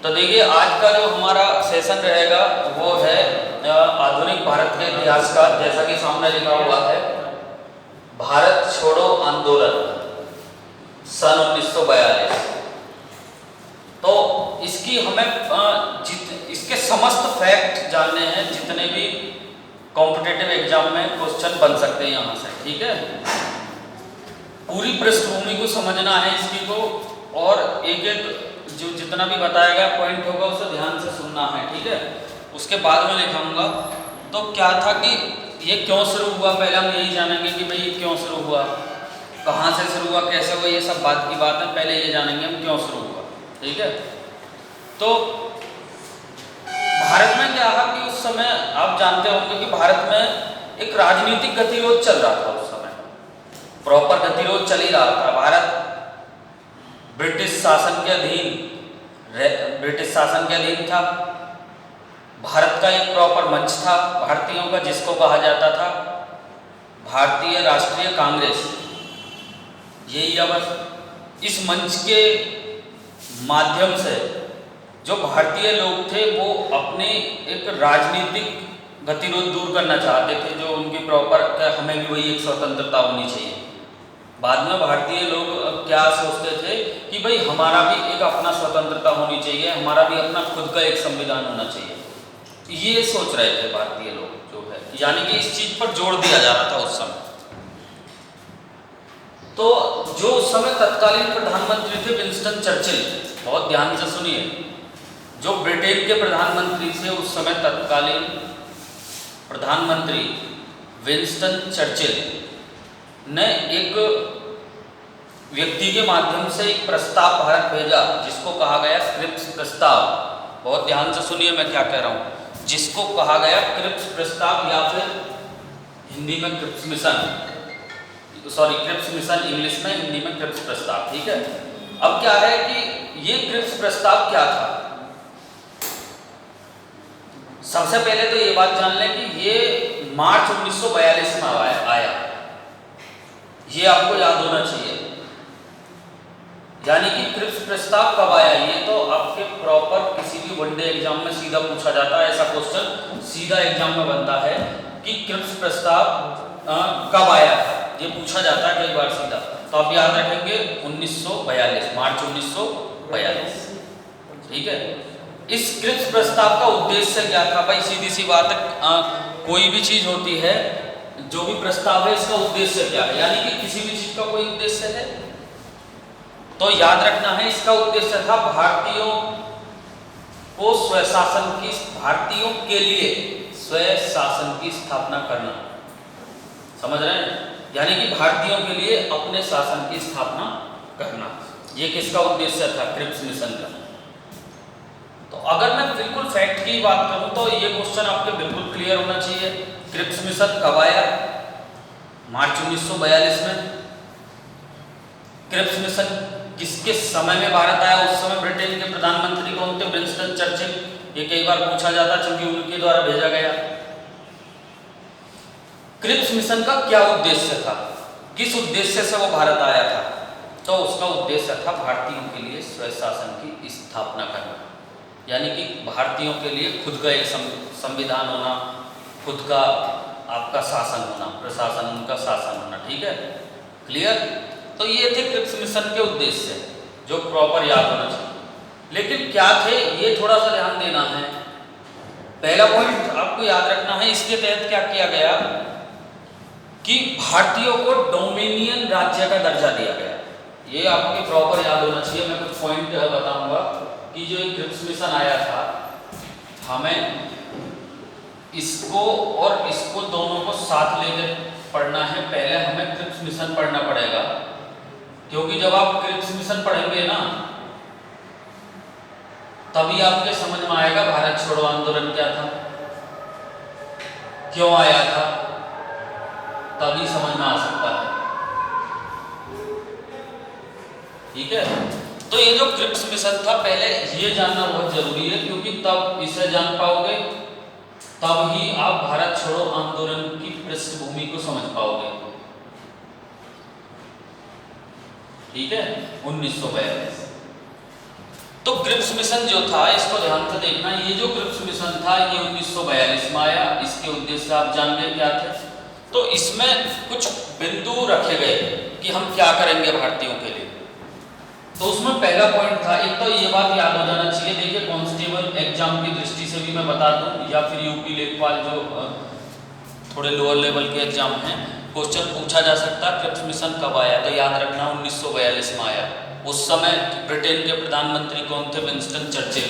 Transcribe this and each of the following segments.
तो देखिए आज का जो हमारा सेशन रहेगा वो है आधुनिक भारत के इतिहास का, जैसा कि सामने लिखा हुआ है भारत छोड़ो आंदोलन सन 1942। तो इसकी हमें इसके समस्त फैक्ट जानने हैं, जितने भी कॉम्पिटिटिव एग्जाम में क्वेश्चन बन सकते हैं यहाँ से, ठीक है। पूरी पृष्ठभूमि को समझना है इसकी को, और एक एक जो जितना भी बताया गया पॉइंट होगा उसे ध्यान से सुनना है, ठीक है। उसके बाद में लिखाऊंगा तो क्या था कि ये क्यों शुरू हुआ, पहले हम यही जानेंगे कि भाई ये क्यों शुरू हुआ, कहाँ से शुरू हुआ, कैसे हुआ, ये सब बात की बात है, पहले ये जानेंगे हम क्यों शुरू हुआ, ठीक है। तो भारत में क्या था कि उस समय आप जानते होंगे कि भारत में एक राजनीतिक गतिरोध चल रहा था, उस समय प्रॉपर गतिरोध चल ही रहा था। भारत ब्रिटिश शासन के अधीन था। भारत का एक प्रॉपर मंच था भारतीयों का, जिसको कहा जाता था भारतीय राष्ट्रीय कांग्रेस, यही है बस। इस मंच के माध्यम से जो भारतीय लोग थे वो अपने एक राजनीतिक गतिरोध दूर करना चाहते थे, जो उनकी प्रॉपर हमें भी वही एक स्वतंत्रता होनी चाहिए। बाद में भारतीय लोग क्या सोचते थे कि भाई हमारा भी एक अपना स्वतंत्रता होनी चाहिए, हमारा भी अपना खुद का एक संविधान होना चाहिए, ये सोच रहे थे भारतीय लोग, जो है यानी कि इस चीज पर जोर दिया जा रहा था उस समय। तो जो उस समय तत्कालीन प्रधानमंत्री थे विंस्टन चर्चिल, बहुत ध्यान से सुनिए, जो ब्रिटेन के प्रधानमंत्री थे उस समय तत्कालीन प्रधानमंत्री विंस्टन चर्चिल ने एक व्यक्ति के माध्यम से एक प्रस्ताव भारत भेजा, जिसको कहा गया क्रिप्स प्रस्ताव। बहुत ध्यान से सुनिए मैं क्या कह रहा हूँ, जिसको कहा गया क्रिप्स प्रस्ताव, या फिर हिंदी में Cripps mission, sorry Cripps mission English में, हिंदी में क्रिप्स प्रस्ताव, ठीक है। अब क्या है कि ये क्रिप्स प्रस्ताव क्या था, सबसे पहले तो ये बात जान लें कि ये मार्च 1942 में आया, ये आपको याद होना चाहिए। यानी कि क्रिप्स प्रस्ताव कब आया, ये तो आपके प्रॉपर किसी भी वनडे एग्जाम में सीधा पूछा जाता है, ऐसा क्वेश्चन सीधा एग्जाम में बनता है कि क्रिप्स प्रस्ताव कब आया, ये पूछा जाता है कई बार सीधा। तो आप याद रखेंगे 1942, मार्च 1942, ठीक है। इस क्रिप्स प्रस्ताव का उद्देश्य क्या था भाई, सीधी सी बात है, कोई भी चीज होती है, जो भी प्रस्ताव है इसका उद्देश्य क्या है, यानी कि किसी भी चीज का कोई उद्देश्य है, तो याद रखना है इसका उद्देश्य था भारतीयों को स्वशासन की, भारतीयों के लिए स्वशासन की स्थापना करना, समझ रहे हैं, यानी कि भारतीयों के लिए अपने शासन की स्थापना करना, ये किसका उद्देश्य था, क्रिप्स मिशन का। तो अगर मैं बिल्कुल फैक्ट की बात करूं तो ये क्वेश्चन आपके बिल्कुल क्लियर होना चाहिए। क्रिप्स मिशन कब आया, मार्च 1942 में। क्रिप्स मिशन किसके समय में भारत आया, उस समय ब्रिटेन के प्रधानमंत्री कौन थे, विंस्टन चर्चिल, ये कई बार पूछा जाता क्योंकि उनके द्वारा भेजा गया। क्रिप्स मिशन का क्या उद्देश्य था, किस उद्देश्य से वो भारत आया था, तो उसका उद्देश्य था भारतीयों के लिए स्वशासन की स्थापना करना, यानी कि भारतीयों के लिए खुद का एक संविधान होना, खुद का आपका शासन होना, प्रशासन उनका शासन होना, ठीक है, क्लियर। तो ये थे क्रिप्स मिशन के उद्देश्य, जो प्रॉपर याद होना चाहिए। लेकिन क्या थे ये थोड़ा सा ध्यान देना है। पहला पॉइंट आपको याद रखना है, इसके तहत क्या किया गया कि भारतीयों को डोमिनियन राज्य का दर्जा दिया गया, ये आपको प्रॉपर याद होना चाहिए। मैं कुछ पॉइंट बताऊंगा कि जो क्रिप्स मिशन आया था, हमें इसको और इसको दोनों को साथ लेकर पढ़ना है। पहले हमें क्रिप्स मिशन पढ़ना पड़ेगा, क्योंकि जब आप क्रिप्स मिशन पढ़ेंगे ना तभी आपके समझ में आएगा भारत छोड़ो आंदोलन क्या था, क्यों आया था, तभी समझ में आ सकता है, ठीक है। तो ये जो क्रिप्स मिशन था, पहले ये जानना बहुत जरूरी है, क्योंकि तब इसे जान पाओगे तब ही आप भारत छोड़ो आंदोलन की पृष्ठभूमि को समझ पाओगे, ठीक है। 1942 तो क्रिप्स मिशन जो था, इसको ध्यान से देखना, ये जो क्रिप्स मिशन था ये 1942 में आया। इसके उद्देश्य आप जान गए क्या थे। तो इसमें कुछ बिंदु रखे गए कि हम क्या करेंगे भारतीयों के लिए। तो उसमें पहला पॉइंट था, एक तो ये बात याद हो जाना चाहिए, देखिए कांस्टेबल एग्जाम की दृष्टि से भी मैं बता दूं, या फिर यूपी लेखपाल जो थोड़े लोअर लेवल के एग्जाम हैं, क्वेश्चन पूछा जा सकता है क्रिप्स मिशन कब आया। तो याद रखना 1942 में आया। उस समय ब्रिटेन के प्रधानमंत्री कौन थे? Winston Churchill.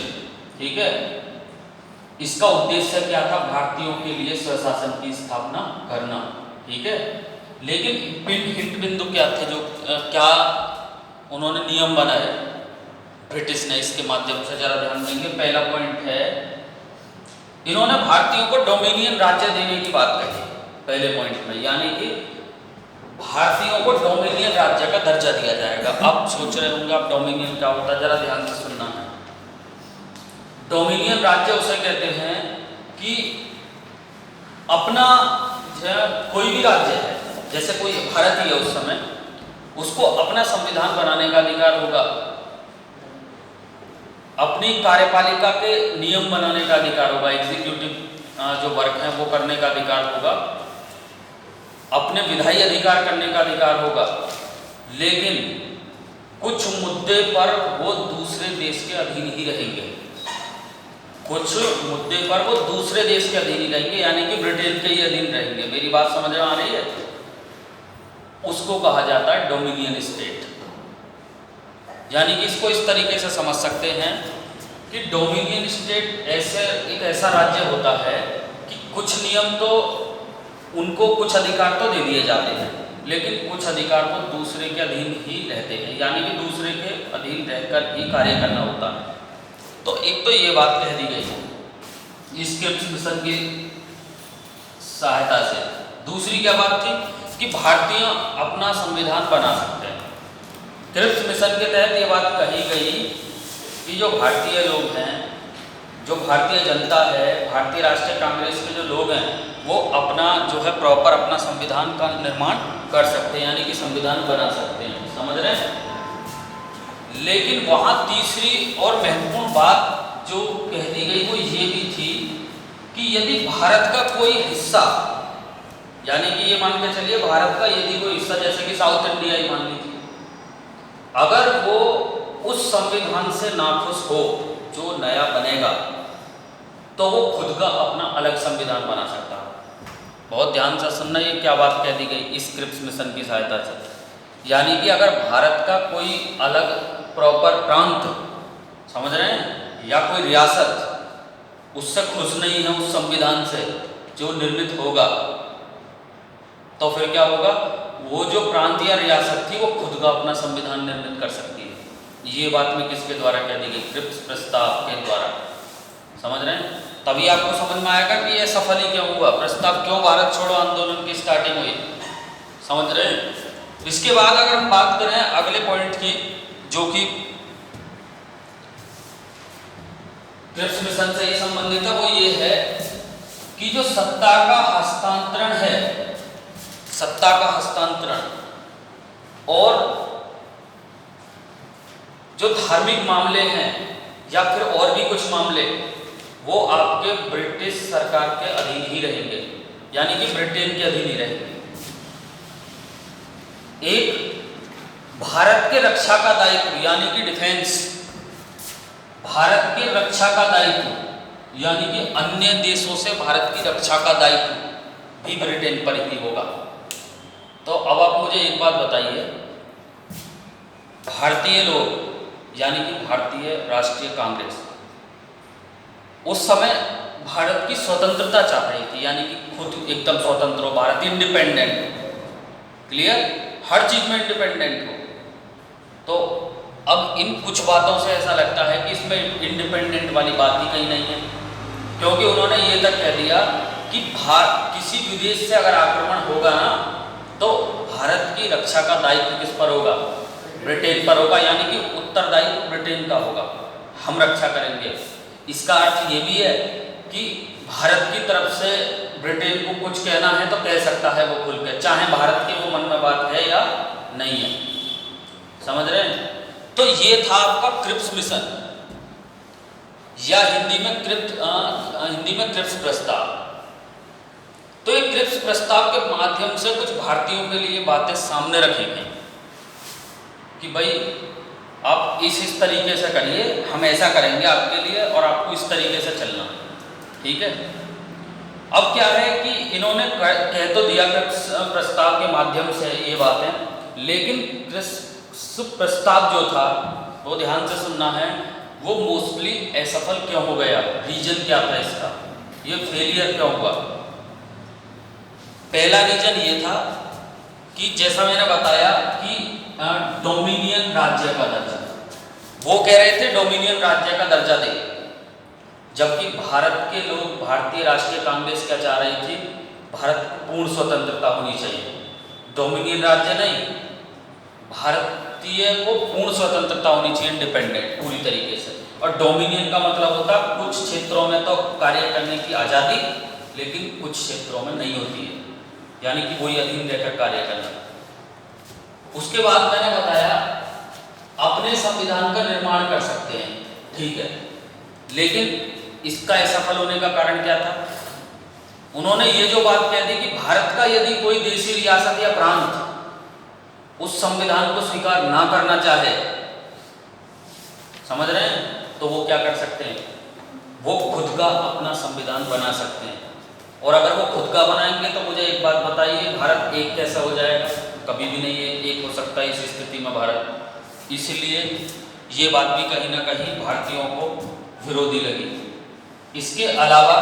ठीक है। इसका उद्देश्य क्या था? भारतीयों के लिए स्वशासन की स्थापना करना। ठीक है। लेकिन हिंट बिंदु क्या थे, जो क्या उन्होंने नियम बनाए ब्रिटिश ने, इसके माध्यम से जरा ध्यान देंगे। पहला पॉइंट है, इन्होंने भारतीयों को डोमिनियन राज्य देने की बात कही पहले पॉइंट में, यानी कि भारतीयों को डोमिनियन राज्य का दर्जा दिया जाएगा। आप सोच रहे होंगे आप डोमिनियन क्या होता है, जरा ध्यान से सुनना है। डोमिनियन राज्य उसे कहते हैं कि अपना कोई भी राज्य है, जैसे कोई भारत ही है उस समय, उसको अपना संविधान बनाने का अधिकार होगा, अपनी कार्यपालिका के नियम बनाने का अधिकार होगा, एग्जीक्यूटिव जो वर्क है वो करने का अधिकार होगा, अपने विधायी अधिकार करने का अधिकार होगा। लेकिन कुछ मुद्दे पर वो दूसरे देश के अधीन ही रहेंगे। कुछ मुद्दे पर वो दूसरे देश के अधीन ही रहेंगे, यानी कि ब्रिटेन के ही अधीन रहेंगे। मेरी बात समझ में आ रही है? उसको कहा जाता है डोमिनियन स्टेट। यानी कि इसको इस तरीके से समझ सकते हैं कि डोमिनियन स्टेट एक ऐसा राज्य होता है कि कुछ नियम तो उनको, कुछ अधिकार तो दे दिए जाते हैं, लेकिन कुछ अधिकार तो दूसरे के अधीन ही रहते हैं, यानी कि दूसरे के अधीन रहकर ही कार्य करना होता है। तो एक तो ये बात कह दी गई इस क्रिप्स मिशन की सहायता से। दूसरी क्या बात थी कि भारतीय अपना संविधान बना सकते हैं। क्रिप्स मिशन के तहत ये बात कही गई कि जो भारतीय लोग हैं, जो भारतीय जनता है, भारतीय राष्ट्रीय कांग्रेस के जो लोग हैं, वो अपना जो है प्रॉपर अपना संविधान का निर्माण कर सकते हैं, यानी कि संविधान बना सकते हैं। समझ रहे हैं? लेकिन वहाँ तीसरी और महत्वपूर्ण बात जो कह दी गई वो ये भी थी कि यदि भारत का कोई हिस्सा, यानी कि ये मान के चलिए भारत का यदि कोई हिस्सा, जैसे कि साउथ इंडिया ही मान लीजिए, अगर वो उस संविधान से नाखुश हो जो नया बनेगा, तो वो खुद का अपना अलग संविधान बना सकता है। बहुत ध्यान से सुनना, ये क्या बात कह दी गई इस क्रिप्स मिशन की सहायता से। यानी कि अगर भारत का कोई अलग प्रॉपर प्रांत, समझ रहे हैं, या कोई रियासत उससे खुश नहीं है उस संविधान से जो निर्मित होगा, तो फिर क्या होगा? वो जो प्रांत या रियासत थी वो खुद का अपना संविधान निर्मित कर सकती है। ये बात में किसके द्वारा कह दी गई? क्रिप्स प्रस्ताव के द्वारा। समझ रहे हैं? तभी आपको समझ में आएगा कि यह सफल ही क्यों हुआ, प्रस्ताव क्यों भारत छोड़ो आंदोलन की स्टार्टिंग हुई। समझ रहे हैं? इसके बाद अगर हम बात करें अगले पॉइंट की, जो कि क्रिप्स मिशन से ही संबंधित है, वो ये है कि जो सत्ता का हस्तांतरण है, सत्ता का हस्तांतरण और जो धार्मिक मामले हैं या फिर और भी कुछ मामले, वो आपके ब्रिटिश सरकार के अधीन ही रहेंगे, यानी कि ब्रिटेन के अधीन ही रहेंगे। एक भारत के रक्षा का दायित्व, यानी कि डिफेंस, भारत के रक्षा का दायित्व, यानी कि अन्य देशों से भारत की रक्षा का दायित्व भी ब्रिटेन पर ही होगा। तो अब आप मुझे एक बात बताइए, भारतीय लोग यानी कि भारतीय राष्ट्रीय कांग्रेस उस समय भारत की स्वतंत्रता चाह रही थी, यानी कि खुद एकदम स्वतंत्र हो, भारत इंडिपेंडेंट हो, क्लियर, हर चीज में इंडिपेंडेंट हो। तो अब इन कुछ बातों से ऐसा लगता है कि इसमें इंडिपेंडेंट वाली बात ही कहीं नहीं है, क्योंकि उन्होंने ये तक कह दिया कि किसी विदेश से अगर आक्रमण होगा ना, तो भारत की रक्षा का दायित्व किस पर होगा? ब्रिटेन पर होगा, यानी कि उत्तरदायित्व ब्रिटेन का होगा, हम रक्षा करेंगे। इसका अर्थ ये भी है कि भारत की तरफ से ब्रिटेन को कुछ कहना है तो कह सकता है वो खुल के, चाहे भारत के वो मन में बात है या नहीं है। समझ रहे हैं? तो ये था आपका क्रिप्स मिशन। या हिंदी में क्रिप्स प्रस्ताव। तो ये क्रिप्स प्रस्ताव के माध्यम से कुछ भारतीयों के लिए बातें सामने रखी गई कि भाई आप इस तरीके से करिए, हम ऐसा करेंगे आपके लिए और आपको इस तरीके से चलना, ठीक है। अब क्या है कि इन्होंने कह तो दिया क्रिप्स प्रस्ताव के माध्यम से ये बातें, लेकिन क्रिप्स प्रस्ताव जो था वो ध्यान से सुनना है, वो मोस्टली असफल क्यों हो गया, रीजन क्या था इसका, ये फेलियर क्यों हुआ। पहला रीजन ये था कि जैसा मैंने बताया कि डोमिनियन राज्य का दर्जा, वो कह रहे थे डोमिनियन राज्य का दर्जा दे, जबकि भारत के लोग, भारतीय राष्ट्रीय कांग्रेस क्या चाह रही थी, भारत को पूर्ण स्वतंत्रता होनी चाहिए, डोमिनियन राज्य नहीं, भारतीय को पूर्ण स्वतंत्रता होनी चाहिए, इंडिपेंडेंट पूरी तरीके से। और डोमिनियन का मतलब होता कुछ क्षेत्रों में तो कार्य करने की आज़ादी, लेकिन कुछ क्षेत्रों में नहीं होती है, यानी कि वही अधीन रहकर कार्य करना। उसके बाद मैंने बताया अपने संविधान का निर्माण कर सकते हैं, ठीक है, लेकिन इसका असफल होने का कारण क्या था। उन्होंने ये जो बात कह दी कि भारत का यदि कोई देशी रियासत या प्रांत उस संविधान को स्वीकार ना करना चाहे, समझ रहे हैं, तो वो क्या कर सकते हैं, वो खुद का अपना संविधान बना सकते हैं। और अगर वो खुद का बनाएंगे तो मुझे एक बात बताइए, भारत एक कैसा हो जाएगा, कभी भी नहीं एक हो सकता इस स्थिति में भारत। इसलिए ये बात भी कहीं ना कहीं भारतीयों को विरोधी लगी। इसके अलावा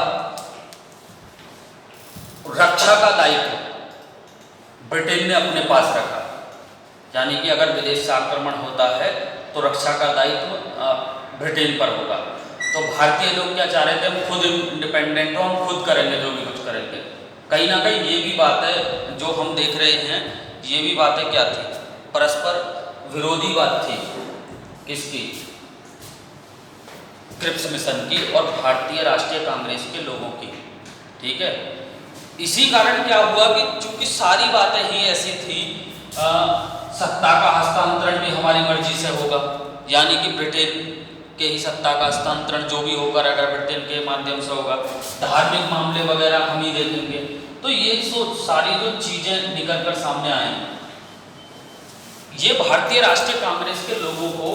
रक्षा का दायित्व ब्रिटेन ने अपने पास रखा, यानी कि अगर विदेश से आक्रमण होता है तो रक्षा का दायित्व ब्रिटेन पर होगा। तो भारतीय लोग क्या चाह रहे थे, हम खुद इंडिपेंडेंट हो, हम खुद करेंगे जो भी कुछ करेंगे। कहीं ना कहीं ये भी बातें जो हम देख रहे हैं, ये भी बातें क्या थी, परस्पर विरोधी बात थी, किसकी, क्रिप्स मिशन की और भारतीय राष्ट्रीय कांग्रेस के लोगों की, ठीक है। इसी कारण क्या हुआ कि चूंकि सारी बातें ही ऐसी थी, सत्ता का हस्तांतरण भी हमारी मर्जी से होगा, यानी कि ब्रिटेन के ही सत्ता का हस्तांतरण जो भी होगा अगर ब्रिटेन के माध्यम से होगा, धार्मिक मामले वगैरह हम ही देखेंगे। तो ये सारी जो चीजें निकल कर सामने आए, ये भारतीय राष्ट्रीय कांग्रेस के लोगों को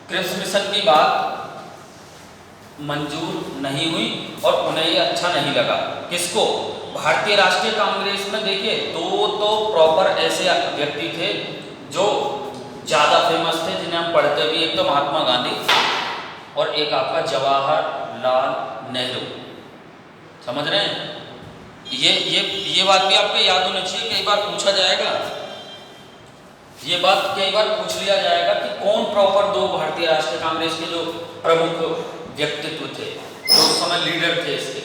क्रिप्स मिशन की बात मंजूर नहीं हुई और उन्हें ये अच्छा नहीं लगा। किसको, भारतीय राष्ट्रीय कांग्रेस में देखिए दो तो प्रॉपर ऐसे व्यक्ति थे जो ज़्यादा फेमस थे, जिन्हें हम पढ़ते भी, एक तो महात्मा गांधी और एक आपका जवाहरलाल नेहरू, समझ रहे हैं। ये बात भी आपको याद होनी चाहिए, कई बार पूछा जाएगा, ये बात कई बार पूछ लिया जाएगा कि कौन प्रॉपर दो भारतीय राष्ट्रीय कांग्रेस के जो प्रमुख व्यक्तित्व थे, जो उस समय लीडर थे इसके,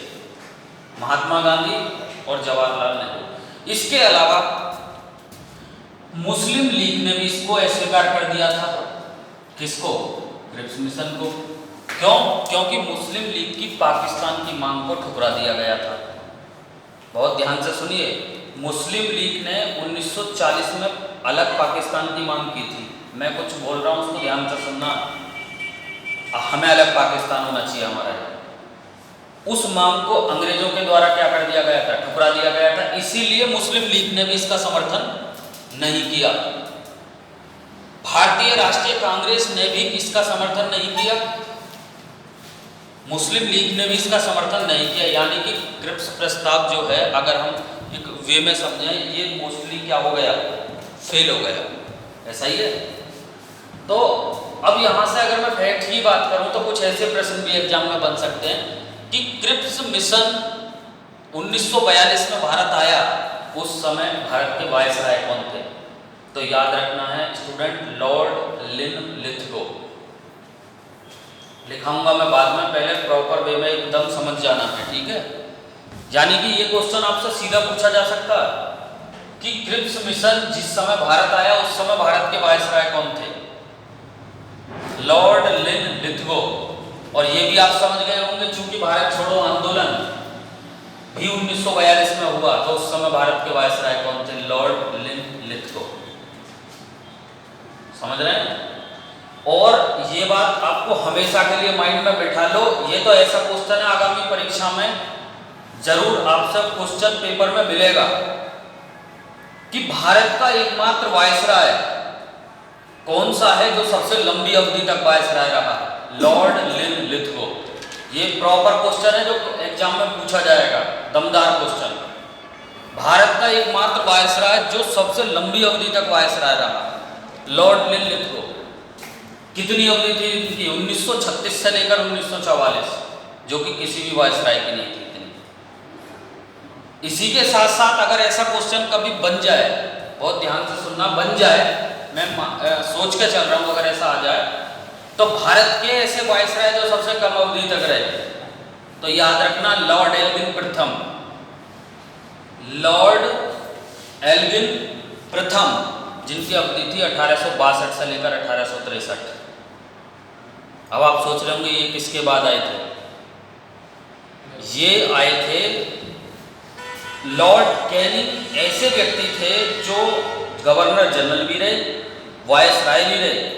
महात्मा गांधी और जवाहरलाल नेहरू। इसके अलावा मुस्लिम लीग ने भी इसको अस्वीकार कर दिया था, किसको, क्रिप्स मिशन को। क्यों, क्योंकि मुस्लिम लीग की पाकिस्तान की मांग को ठुकरा दिया गया था। बहुत ध्यान से सुनिए, मुस्लिम लीग ने 1940 में अलग पाकिस्तान की मांग की थी। मैं कुछ बोल रहा हूँ उसको ध्यान से सुनना, हमें अलग पाकिस्तान होना चाहिए हमारा। उस मांग को अंग्रेजों के द्वारा क्या कर दिया गया था, ठुकरा दिया गया था। इसीलिए मुस्लिम लीग ने भी इसका समर्थन नहीं किया, भारतीय राष्ट्रीय कांग्रेस ने भी इसका समर्थन नहीं किया, मुस्लिम लीग ने भी इसका समर्थन नहीं किया। यानी कि क्रिप्स प्रस्ताव जो है, अगर हम एक वे में समझें, ये मोस्टली क्या हो गया, फेल हो गया, ऐसा ही है। तो अब यहाँ से अगर मैं फैक्ट की बात करूँ तो कुछ ऐसे प्रश्न भी एग्जाम में बन सकते हैं कि क्रिप्स मिशन 1942 में भारत आया, उस समय भारत के वायसराय कौन थे। तो याद रखना है स्टूडेंट, लॉर्ड लिनलिथगो। लिखाऊंगा मैं बाद में, पहले प्रॉपर वे में एकदम समझ जाना है, ठीक है। यानी कि ये क्वेश्चन आपसे सीधा पूछा जा सकता है कि क्रिप्स मिशन जिस समय भारत आया उस समय भारत के वायसराय कौन थे, लॉर्ड लिनलिथगो। और ये भी आप समझ गए होंगे, चूंकि भारत छोड़ो आंदोलन भी 1942 में हुआ, तो उस समय भारत के वायसराय कौन थे, लॉर्ड लिनलिथगो, समझ रहे हैं। और ये बात आपको हमेशा के लिए माइंड में बैठा लो, ये तो ऐसा क्वेश्चन है आगामी परीक्षा में जरूर आपसे क्वेश्चन पेपर में मिलेगा कि भारत का एकमात्र वायसराय कौन सा है जो सबसे लंबी अवधि तक वायसराय रहा? Lord Linlithgow. ये प्रॉपर क्वेश्चन है जो एग्जाम में पूछा जाएगा, दमदार क्वेश्चन। भारत का एकमात्र वायसराय जो सबसे लंबी अवधि तक वायसराय रहा, लॉर्ड लिनलिथगो। कितनी अवधि थी इनकी? 1936 से लेकर 1944, जो कि किसी भी वायसराय की नहीं थी इतनी। इसी के साथ साथ अगर ऐसा क्वेश्चन कभी बन जाए, बहुत ध्यान से सुनना, बन जाए, मैं सोच के चल रहा हूं, अगर ऐसा आ जाए तो भारत के ऐसे वायसराय जो सबसे कम अवधि तक रहे, तो याद रखना लॉर्ड एल्गिन प्रथम। लॉर्ड एल्गिन प्रथम, जिनकी अवधि थी 1862 से लेकर 1863। अब आप सोच रहे होंगे ये किसके बाद आए थे? ये आए थे लॉर्ड कैनिंग, ऐसे व्यक्ति थे जो गवर्नर जनरल भी रहे, वायसराय भी रहे,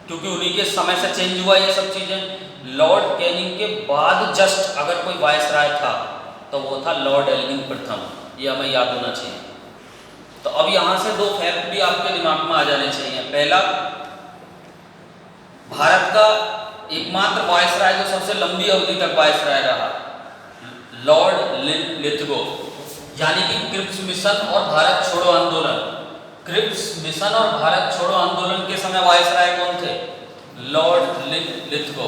क्योंकि उन्हीं के समय से चेंज हुआ ये सब चीजें। लॉर्ड कैनिंग के बाद जस्ट अगर कोई वायसराय था तो वो था लॉर्ड एल्गिन प्रथम। ये हमें याद होना चाहिए। तो अब यहां से दो फैक्ट भी आपके दिमाग में आ जाने चाहिए। पहला, भारत का एकमात्र वायसराय जो सबसे लंबी अवधि तक वायसराय रहा, लॉर्ड लिनलिथगो, यानी कि क्रिप्स मिशन और भारत छोड़ो आंदोलन, क्रिप्स मिशन और भारत छोड़ो आंदोलन के समय वायसराय कौन थे? Lord Linlithgow.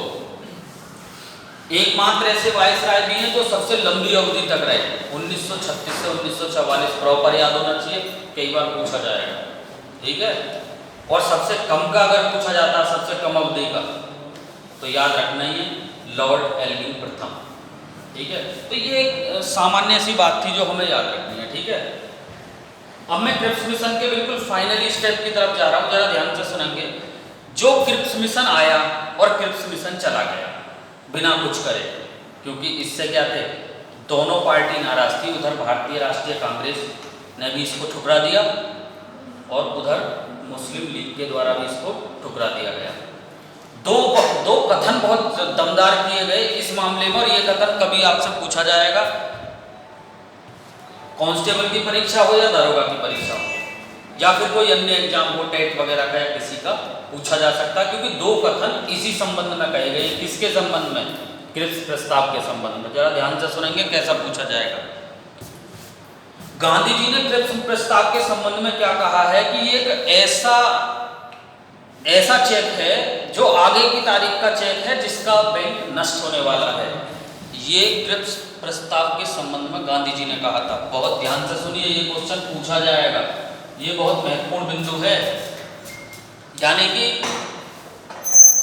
एकमात्र ऐसे वायसराय भी हैं जो सबसे लंबी अवधि तक रहे, 1936 से 1944, प्रॉपर याद होना चाहिए, कई बार पूछा जाएगा, ठीक है। और सबसे कम का अगर पूछा जाता है, सबसे कम अवधि का, तो याद रखना ही है लॉर्ड एल्गिन प्रथम, ठीक है। तो ये एक सामान्य सी बात थी जो हमें याद रखनी है, ठीक है। अब मैं क्रिप्स मिशन के बिल्कुल फाइनली स्टेप की तरफ जा रहा हूं, जरा ध्यान से सुनेंगे। जो क्रिप्स मिशन आया और क्रिप्स मिशन चला गया बिना कुछ करे, क्योंकि इससे क्या थे, दोनों पार्टी नाराज थी। उधर भारतीय राष्ट्रीय कांग्रेस ने भी इसको ठुकरा दिया और उधर मुस्लिम लीग के द्वारा भी इसको ठुकरा दिया गया। दो कथन बहुत दमदार किए गए इस मामले में, और ये कथन कभी आपसे पूछा जाएगा, कांस्टेबल की परीक्षा हो या दरोगा की परीक्षा हो या फिर कोई अन्य एग्जाम हो, टेट वगैरह का या किसी का, पूछा जा सकता है। क्योंकि दो कथन इसी संबंध में कहे गए। किसके संबंध में? क्रिप्स प्रस्ताव के संबंध में। जरा ध्यान से सुनेंगे कैसा पूछा जाएगा। गांधी जी ने क्रिप्स प्रस्ताव के संबंध में क्या कहा है कि ये एक ऐसा चेक है जो आगे की तारीख का चेक है, जिसका बैंक नष्ट होने वाला है। ये क्रिप्स प्रस्ताव के संबंध में गांधी जी ने कहा था। बहुत ध्यान से सुनिए, ये क्वेश्चन पूछा जाएगा, ये बहुत महत्वपूर्ण बिंदु है। यानी कि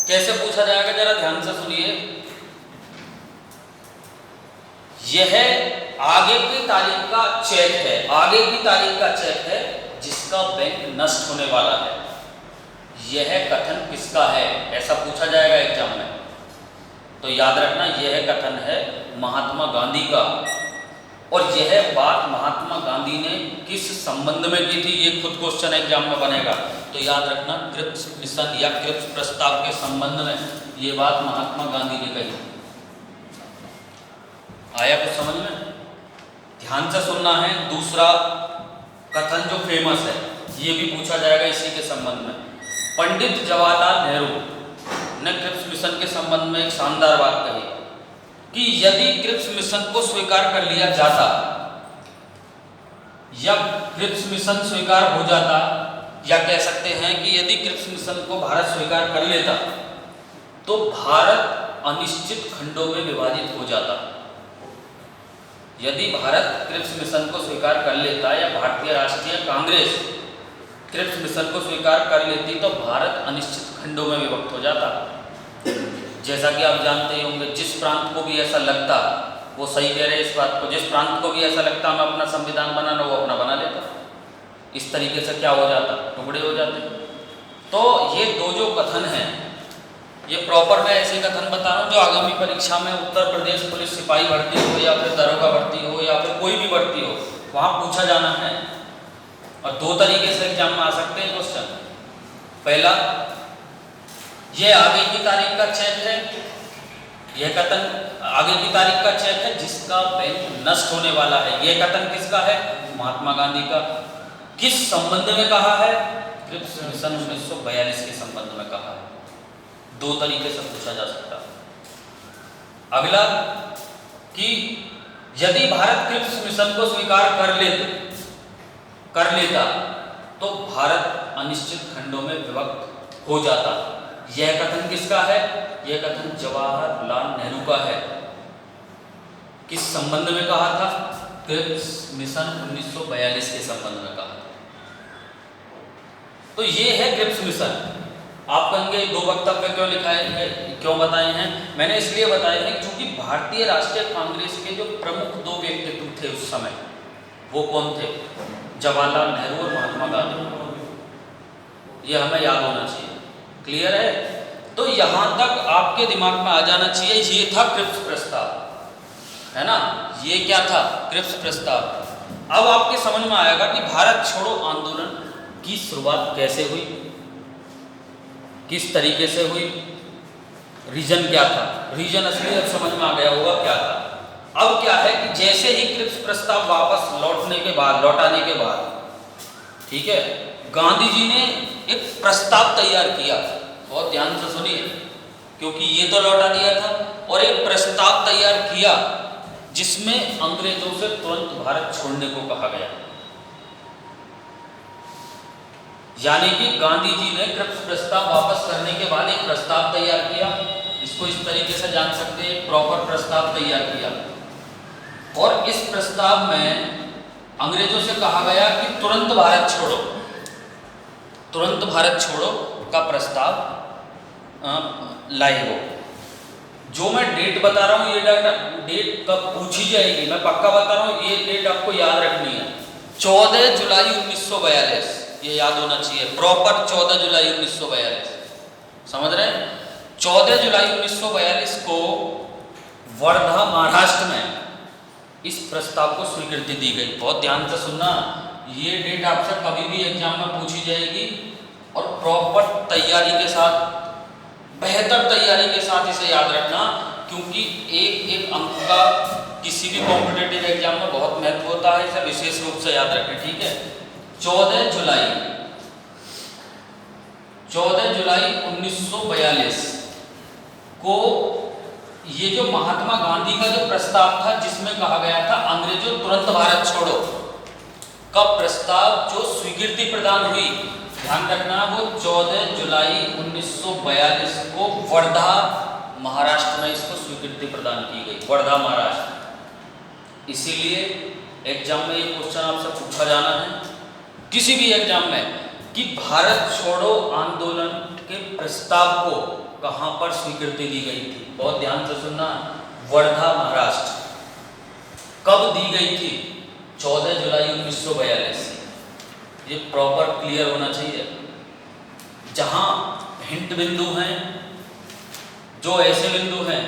कैसे पूछा जाएगा, जरा ध्यान से सुनिए। यह आगे की तारीख का चेक है, आगे की तारीख का चेक है जिसका बैंक नष्ट होने वाला है। यह कथन किसका है, ऐसा पूछा जाएगा एग्जाम में। तो याद रखना, यह कथन है महात्मा गांधी का। और यह बात महात्मा गांधी ने किस संबंध में की थी, ये खुद क्वेश्चन एग्जाम में बनेगा। तो याद रखना, क्रिप्स मिशन या क्रिप्स प्रस्ताव के संबंध में ये बात महात्मा गांधी ने कही। आया कुछ समझ में? ध्यान से सुनना है। दूसरा कथन जो फेमस है, ये भी पूछा जाएगा इसी के संबंध में। पंडित जवाहरलाल नेहरू ने क्रिप्स मिशन के संबंध में एक शानदार बात कही कि यदि क्रिप्स मिशन को स्वीकार कर लिया जाता या क्रिप्स मिशन स्वीकार हो जाता, या कह सकते हैं कि यदि क्रिप्स मिशन को भारत स्वीकार कर लेता तो भारत अनिश्चित खंडों में विभाजित हो जाता। यदि भारत क्रिप्स मिशन को स्वीकार कर लेता या भारतीय राष्ट्रीय कांग्रेस क्रिप्स मिशन को स्वीकार कर लेती तो भारत अनिश्चित खंडों में विभक्त हो जाता। जैसा कि आप जानते ही होंगे, जिस प्रांत को भी ऐसा लगता, वो सही कह रहे इस बात को, जिस प्रांत को भी ऐसा लगता हमें अपना संविधान बनाना, वो अपना बना लेता। इस तरीके से क्या हो जाता, टुकड़े हो जाते। तो ये दो जो कथन हैं, ये प्रॉपर मैं ऐसे कथन बता रहा हूँ जो आगामी परीक्षा में उत्तर प्रदेश पुलिस सिपाही भर्ती हो या फिर दरोगा भर्ती हो या फिर कोई भी भर्ती हो, वहाँ पूछा जाना है। और दो तरीके से एग्जाम में आ सकते हैं क्वेश्चन। पहला, ये आगे की तारीख का चेक है, यह कथन आगे की तारीख का चेक है जिसका बैंक नष्ट होने वाला है। यह कथन किसका है? महात्मा गांधी का। किस संबंध में कहा है? क्रिप्स मिशन 1942 के संबंध में कहा है। दो तरीके से पूछा जा सकता है। अगला कि यदि भारत क्रिप्स मिशन को स्वीकार कर लेता तो भारत अनिश्चित खंडों में विभक्त हो जाता। यह कथन किसका है? यह कथन जवाहरलाल नेहरू का है। किस संबंध में कहा था? क्रिप्स मिशन 1942 के संबंध में कहा था। तो ये है क्रिप्स मिशन। आप कहेंगे दो वक्तव्य क्यों लिखाए हैं, क्यों बताए हैं? मैंने इसलिए बताए हैं क्योंकि भारतीय राष्ट्रीय कांग्रेस के जो प्रमुख दो व्यक्तित्व थे उस समय, वो कौन थे? जवाहरलाल नेहरू और महात्मा गांधी। ये हमें याद होना चाहिए। क्लियर है? तो यहां तक आपके दिमाग में आ जाना चाहिए। ये था क्रिप्स प्रस्ताव, है ना? ये क्या था? क्रिप्स प्रस्ताव। अब आपके समझ में आएगा कि भारत छोड़ो आंदोलन की शुरुआत कैसे हुई, किस तरीके से हुई, रीजन क्या था। रीजन असली अब समझ में आ गया होगा क्या था। अब क्या है कि जैसे ही क्रिप्स प्रस्ताव वापस लौटाने के बाद, ठीक है, गांधी जी ने एक प्रस्ताव तैयार किया। बहुत ध्यान से सुनिए, क्योंकि ये तो लौटा दिया था, और एक प्रस्ताव तैयार किया जिसमें अंग्रेजों से तुरंत भारत छोड़ने को कहा गया। यानी कि गांधी जी ने क्रिप्स प्रस्ताव वापस करने के बाद एक प्रस्ताव तैयार किया। इसको इस तरीके से जान सकते हैं, प्रॉपर प्रस्ताव तैयार किया, और इस प्रस्ताव में अंग्रेजों से कहा गया कि तुरंत भारत छोड़ो, तुरंत भारत छोड़ो का प्रस्ताव लाए हो। जो मैं डेट बता रहा हूँ, ये डेट कब पूछी जाएगी मैं पक्का बता रहा हूँ, ये डेट आपको याद रखनी है। 14 जुलाई 1942, ये याद होना चाहिए। प्रॉपर 14 जुलाई 1942, समझ रहे हैं? 14 जुलाई 1942 को वर्धा महाराष्ट्र में इस प्रस्ताव को स्वीकृति दी गई। बहुत ध्यान से सुनना, ये डेट आपसे कभी भी एग्जाम में पूछी जाएगी, और प्रॉपर तैयारी के साथ, बेहतर तैयारी के साथ इसे याद रखना, क्योंकि एक एक अंक का किसी भी कॉम्पिटिटिव एग्जाम में बहुत महत्व होता है। इसे विशेष रूप से याद रखें, ठीक है? 14 जुलाई 1942 को ये जो महात्मा गांधी का जो प्रस्ताव था, जिसमें कहा गया था अंग्रेजों तुरंत भारत छोड़ो का प्रस्ताव जो स्वीकृति प्रदान हुई, ध्यान रखना, वो 14 जुलाई 1942 को वर्धा महाराष्ट्र में इसको स्वीकृति प्रदान की गई। वर्धा महाराष्ट्र। इसीलिए एग्जाम में ये क्वेश्चन आपसे पूछा जाना है किसी भी एग्जाम में कि भारत छोड़ो आंदोलन के प्रस्ताव को कहां पर स्वीकृति दी गई थी। बहुत ध्यान से सुनना, वर्धा महाराष्ट्र। कब दी गई थी? 14 जुलाई 1942। ये प्रॉपर क्लियर होना चाहिए। जहां हिंट बिंदु हैं, जो ऐसे बिंदु हैं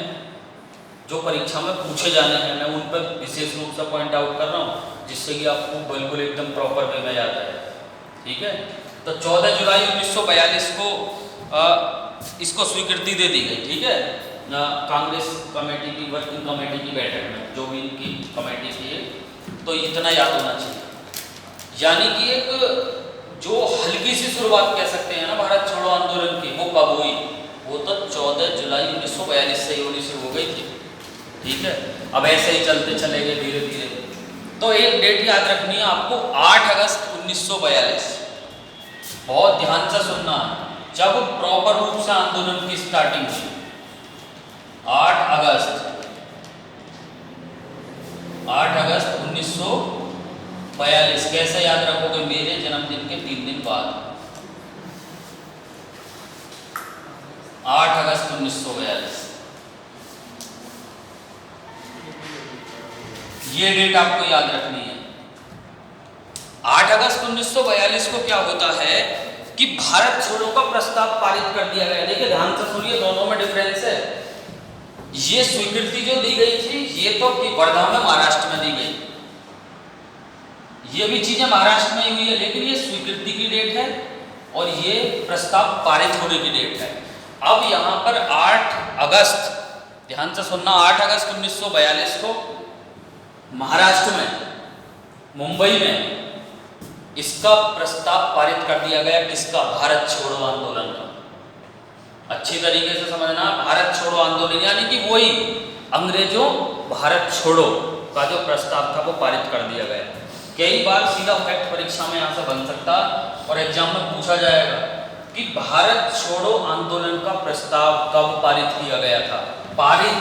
जो परीक्षा में पूछे जाने हैं, मैं उन पर विशेष रूप से पॉइंट आउट कर रहा हूं, जिससे कि आपको बिल्कुल एकदम प्रॉपर वे में याद है। ठीक है? तो 14 जुलाई 1942 को इसको स्वीकृति दे दी गई। ठीक है? कांग्रेस कमेटी की, वर्किंग कमेटी की बैठक में, जो भी इनकी कमेटी थी, तो इतना याद होना चाहिए। यानी कि एक जो हल्की सी शुरुआत कह सकते हैं ना भारत छोड़ो आंदोलन की, वो कब हुई? वो तो 14 जुलाई 1942 से ही होनी शुरू हो गई थी। ठीक है? अब ऐसे ही चलते चले गए धीरे धीरे। तो एक डेट याद रखनी है आपको, 8 अगस्त 1942। बहुत ध्यान से सुनना, जब प्रॉपर रूप से आंदोलन की स्टार्टिंग हुई 8 अगस्त 1942। कैसे याद रखोगे? मेरे जन्मदिन के 3 दिन बाद, 8 अगस्त 1942। ये डेट आपको याद रखनी है। 8 अगस्त 1942 को क्या होता है कि भारत छोड़ो का प्रस्ताव पारित कर दिया गया। देखिए ध्यान से सुनिए, दोनों में डिफरेंस है। ये स्वीकृति जो दी गई थी, ये तो वर्धा में महाराष्ट्र में दी गई। ये भी चीजें महाराष्ट्र में ही हुई है, लेकिन ये स्वीकृति की डेट है और ये प्रस्ताव पारित होने की डेट है। अब यहाँ पर 8 अगस्त, ध्यान से सुनना, 8 अगस्त 1942 को महाराष्ट्र में, मुंबई में इसका प्रस्ताव पारित कर दिया गया। किसका? भारत छोड़ो आंदोलन का। अच्छी तरीके से समझना, भारत छोड़ो आंदोलन यानी कि वही अंग्रेजों भारत छोड़ो का जो प्रस्ताव था वो पारित कर दिया गया। कई बार सीधा फैक्ट परीक्षा में यहाँ से बन सकता और एग्जाम में पूछा जाएगा कि भारत छोड़ो आंदोलन का प्रस्ताव कब पारित किया गया था। पारित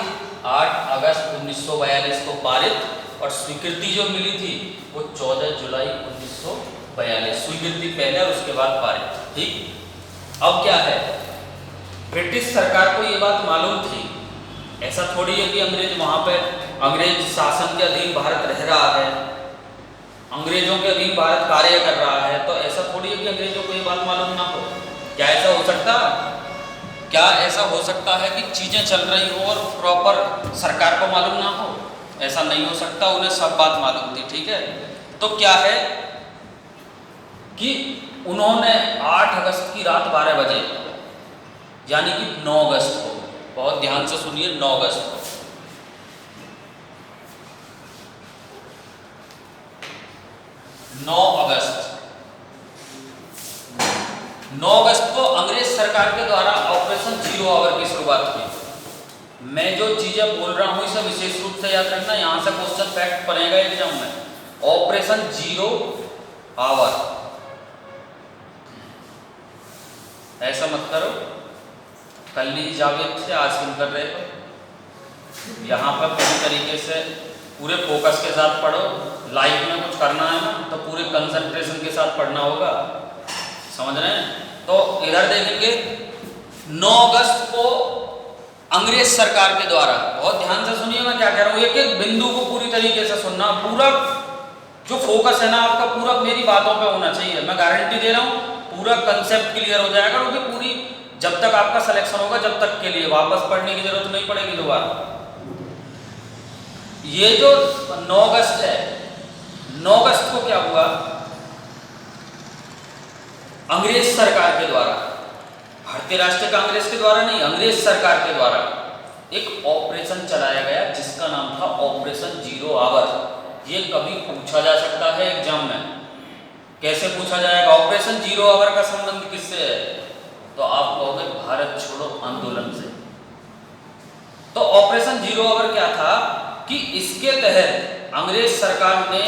8 अगस्त 1942 को पारित, और स्वीकृति जो मिली थी वो 14 जुलाई 1942। स्वीकृति पहले, उसके बाद पारित। ठीक। अब क्या है, ब्रिटिश सरकार को ये बात मालूम थी, ऐसा थोड़ी है कि अंग्रेज वहां पर अंग्रेज शासन के अधीन भारत रह रहा है, अंग्रेजों के अधीन भारत कार्य कर रहा है, तो ऐसा थोड़ी है कि अंग्रेजों को ये बात मालूम ना हो। क्या ऐसा हो सकता? क्या ऐसा हो सकता है कि चीजें चल रही हो और प्रॉपर सरकार को मालूम ना हो? ऐसा नहीं हो सकता, उन्हें सब बात मालूम थी। ठीक है, तो क्या है कि उन्होंने 8 अगस्त की रात 12 बजे यानी कि 9 अगस्त को, बहुत ध्यान से सुनिए, 9 अगस्त को, 9 अगस्त को अंग्रेज सरकार के द्वारा ऑपरेशन जीरो आवर की शुरुआत हुई। मैं जो चीजें बोल रहा हूं इसे विशेष रूप से याद रखना, यहां से क्वेश्चन फैक्ट बनेगा एग्जाम में। ऑपरेशन जीरो आवर, ऐसा मत करो कल ही जावेद थे आज क्यों कर रहे हो। यहाँ पर पूरी तरीके से पूरे फोकस के साथ पढ़ो। लाइफ में कुछ करना है ना तो पूरे कंसंट्रेशन के साथ पढ़ना होगा, समझ रहे हैं। तो इधर देखेंगे 9 अगस्त को अंग्रेज सरकार के द्वारा, बहुत ध्यान से सुनिए मैं क्या कह रहा हूँ, एक एक बिंदु को पूरी तरीके से सुनना, पूरा जो फोकस है ना आपका पूरा मेरी बातों पे होना चाहिए। मैं गारंटी दे रहा हूँ पूरा कंसेप्ट क्लियर हो जाएगा, क्योंकि पूरी जब तक आपका सिलेक्शन होगा जब तक के लिए वापस पढ़ने की जरूरत नहीं पड़ेगी दोबारा। ये जो 9 अगस्त है, 9 अगस्त को क्या हुआ, अंग्रेज सरकार के द्वारा, भारतीय राष्ट्रीय कांग्रेस के द्वारा नहीं, अंग्रेज सरकार के द्वारा एक ऑपरेशन चलाया गया जिसका नाम था ऑपरेशन जीरो आवर। ये कभी पूछा जा सकता है एग्जाम में। कैसे पूछा जाएगा? ऑपरेशन जीरो आवर का संबंध किससे है? तो आप कहोगे भारत छोड़ो आंदोलन से। तो ऑपरेशन जीरो आवर क्या था कि इसके तहत अंग्रेज सरकार ने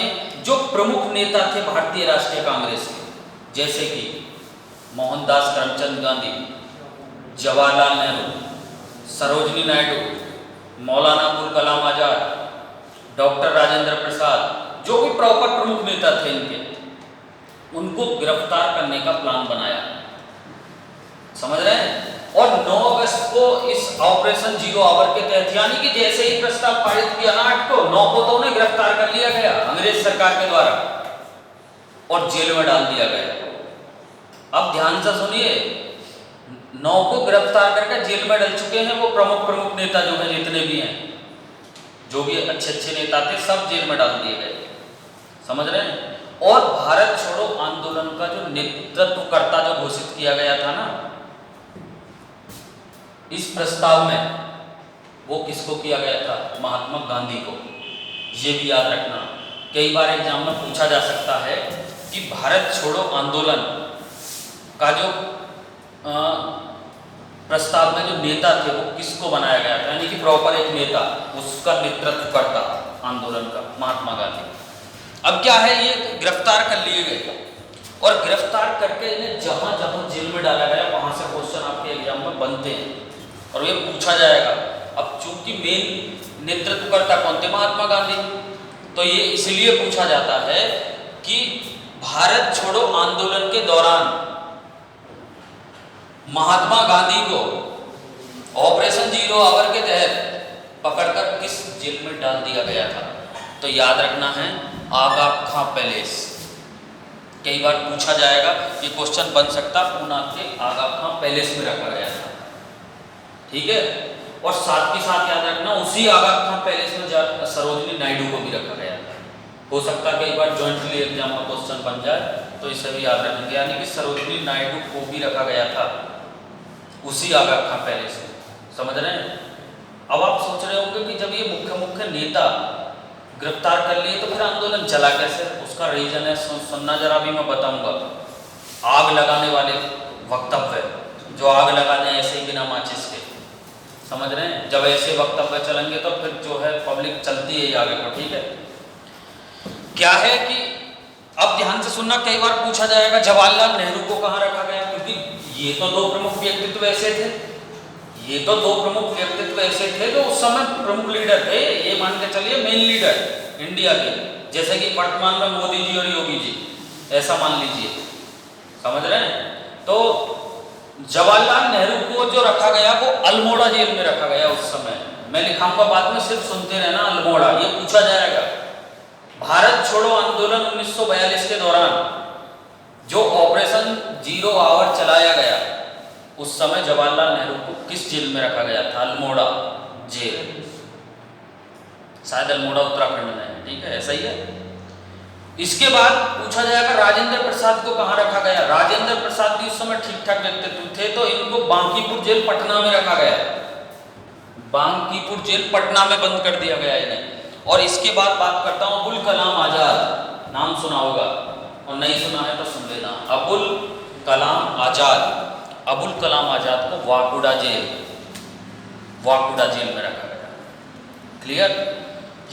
जो प्रमुख नेता थे भारतीय राष्ट्रीय कांग्रेस के, जैसे कि मोहनदास करमचंद गांधी, जवाहरलाल नेहरू, सरोजिनी नायडू, मौलाना अबुल कलाम आजाद, डॉक्टर राजेंद्र प्रसाद, जो भी प्रॉपर प्रमुख नेता थे इनके, उनको गिरफ्तार करने का प्लान बनाया, समझ रहे हैं। और 9 अगस्त को इस ऑपरेशन जीरो आवर के तहत, यानी कि जैसे ही प्रस्ताव पारित किया 8 को, 9 को तो उन्हें गिरफ्तार कर लिया गया अंग्रेज सरकार के द्वारा और जेल में डाल दिया गया। अब ध्यान से सुनिए, 9 को गिरफ्तार करके जेल में डल चुके हैं वो प्रमुख नेता जो हैं, जितने भी हैं, जो भी अच्छे नेता थे, सब जेल में डाल दिए गए, समझ रहे हैं। और भारत छोड़ो आंदोलन का जो नेतृत्वकर्ता जो घोषित किया गया था ना इस प्रस्ताव में, वो किसको किया गया था? महात्मा गांधी को। ये भी याद रखना, कई बार एग्जाम में पूछा जा सकता है कि भारत छोड़ो आंदोलन का जो प्रस्ताव में जो नेता थे वो किसको बनाया गया था, यानी कि प्रॉपर एक नेता, उसका नेतृत्व करता आंदोलन का महात्मा गांधी। अब क्या है, ये गिरफ्तार कर लिए गए और गिरफ्तार करके इन्हें जहां जहां जेल में डाला गया वहां से क्वेश्चन आपके एग्जाम में बनते हैं और ये पूछा जाएगा। अब चूंकि मेन नेतृत्वकर्ता कौन थे? महात्मा गांधी, तो ये इसलिए पूछा जाता है कि भारत छोड़ो आंदोलन के दौरान महात्मा गांधी को ऑपरेशन जीरो आवर के तहत पकड़कर किस जेल में डाल दिया गया था? तो याद रखना है आगा खां पैलेस। कई बार पूछा जाएगा, ये क्वेश्चन बन सकता, पूना के आगा खां पैलेस में रखा गया था, ठीक है। और साथ ही साथ याद रखना उसी आगा खां पैलेस में सरोजिनी नायडू को भी रखा गया था। हो सकता है कई बार जॉइंटली एग्जाम में क्वेश्चन बन जाए, तो इसे भी याद रखेंगे, यानी कि सरोजिनी नायडू को भी रखा गया था उसी आ रखा पहले से, समझ रहे हैं। अब आप सोच रहे होंगे कि जब ये मुख्य मुख्य नेता गिरफ्तार कर लिए तो फिर आंदोलन चला कैसे, उसका रीजन है, सुनना जरा भी मैं बताऊंगा। आग लगाने वाले वक्तव्य, जो आग लगाने ऐसे ही बिना माचिस के, समझ रहे हैं, जब ऐसे वक्तव्य चलेंगे तो फिर जो है पब्लिक चलती है आगे को, ठीक है। क्या है कि अब ध्यान से सुनना, कई बार पूछा जाएगा जवाहरलाल नेहरू को कहाँ रखा गया, क्योंकि ये तो दो प्रमुख व्यक्तित्व ऐसे थे, ये तो दो प्रमुख व्यक्तित्व ऐसे थे जो उस समय प्रमुख लीडर थे, ये मान के चलिए मेन लीडर इंडिया के, जैसे कि वर्तमान में मोदी जी और योगी जी, ऐसा मान लीजिए, समझ रहे हैं। तो जवाहरलाल नेहरू को जो रखा गया वो अल्मोड़ा जेल में रखा गया उस समय, मैं लिखाऊंगा बाद में, सिर्फ सुनते रहना, अल्मोड़ा, ये पूछा जाएगा। भारत छोड़ो आंदोलन 1942 के दौरान जो ऑपरेशन जीरो आवर चलाया गया, उस समय जवाहरलाल नेहरू को किस जेल में रखा गया था? अल्मोड़ा जेल, शायद अल्मोड़ा उत्तराखंड में है, ठीक है, ऐसा ही है। इसके बाद पूछा जाएगा राजेंद्र प्रसाद को कहाँ रखा गया। राजेंद्र प्रसाद भी उस समय ठीक ठाक व्यक्तित्व थे, तो इनको बांकीपुर जेल पटना में रखा गया, बांकीपुर जेल पटना में बंद कर दिया गया इन्हें। और इसके बाद बात करता हूँ अबुल कलाम आजाद, नाम सुना होगा और नहीं सुना है तो सुन लेना, अबुल कलाम आजाद। अबुल कलाम आजाद को वाकुड़ा जेल, वाकुड़ा जेल में रखा गया, क्लियर।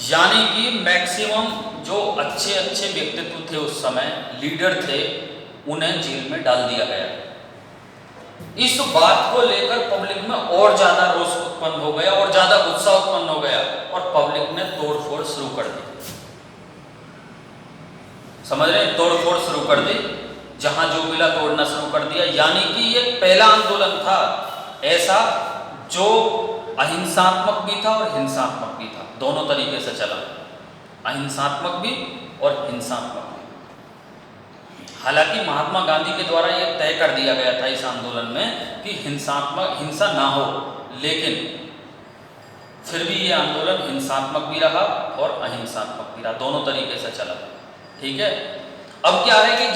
यानी कि मैक्सिमम जो अच्छे अच्छे व्यक्तित्व थे उस समय, लीडर थे, उन्हें जेल में डाल दिया गया। इस बात को लेकर पब्लिक में और ज्यादा रोष उत्पन्न हो गया और ज्यादा गुस्सा उत्पन्न हो गया और पब्लिक ने तोड़फोड़ शुरू कर दी, समझ रहे हैं, तोड़फोड़ शुरू कर दी, जहां जो मिला तोड़ना शुरू कर दिया। यानी कि ये पहला आंदोलन था ऐसा जो अहिंसात्मक भी था और हिंसात्मक भी था, दोनों तरीके से चला, अहिंसात्मक भी और हिंसात्मक भी। हालांकि महात्मा गांधी के द्वारा यह तय कर दिया गया था इस आंदोलन में कि हिंसात्मक, हिंसा ना हो, लेकिन फिर भी ये आंदोलन हिंसात्मक भी रहा और अहिंसात्मक भी रहा, दोनों तरीके से चला, ठीक है। अब क्या है कि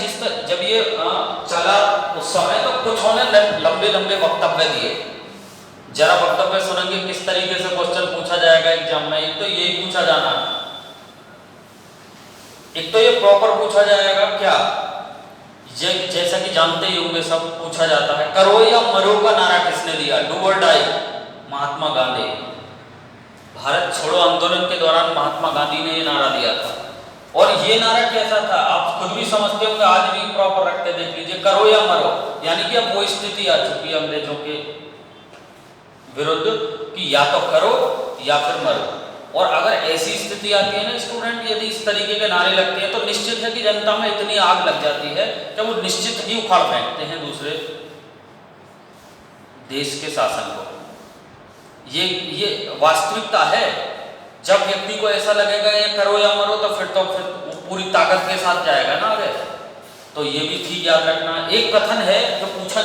जब ये चला उस समय तो कुछ ने लंबे लंबे वक्तव्य दिए, जरा वक्तव्य सुनेंगे किस तरीके से क्वेश्चन पूछा जाएगा एग्जाम में। एक तो यही पूछा जाना, एक तो ये प्रॉपर पूछा जाएगा क्या, जैसा कि जानते ही होंगे सब, पूछा जाता है करो या मरो का नारा किसने दिया, डू और डाई, महात्मा गांधी। भारत छोड़ो आंदोलन के दौरान महात्मा गांधी ने ये नारा दिया था। और ये नारा कैसा था आप खुद भी समझते होंगे, आज भी प्रॉपर रख के देख लीजिए, करो या मरो। यानी कि अब वो स्थिति आ चुकी है अंग्रेजों के विरुद्ध कि या तो करो या फिर मरो। और अगर ऐसी स्थिति आती है ना स्टूडेंट, यदि इस तरीके के नारे लगते हैं तो निश्चित है कि जनता में इतनी आग लग जाती है कि वो निश्चित ही उखाड़ फेंकते हैं दूसरे देश के शासन को। ये वास्तविकता है। जब व्यक्ति को ऐसा लगेगा ये करो या मरो तो फिर पूरी ताकत के साथ जाएगा ना आगे। तो ये भी चीज याद रखना। एक कथन है जो पूछा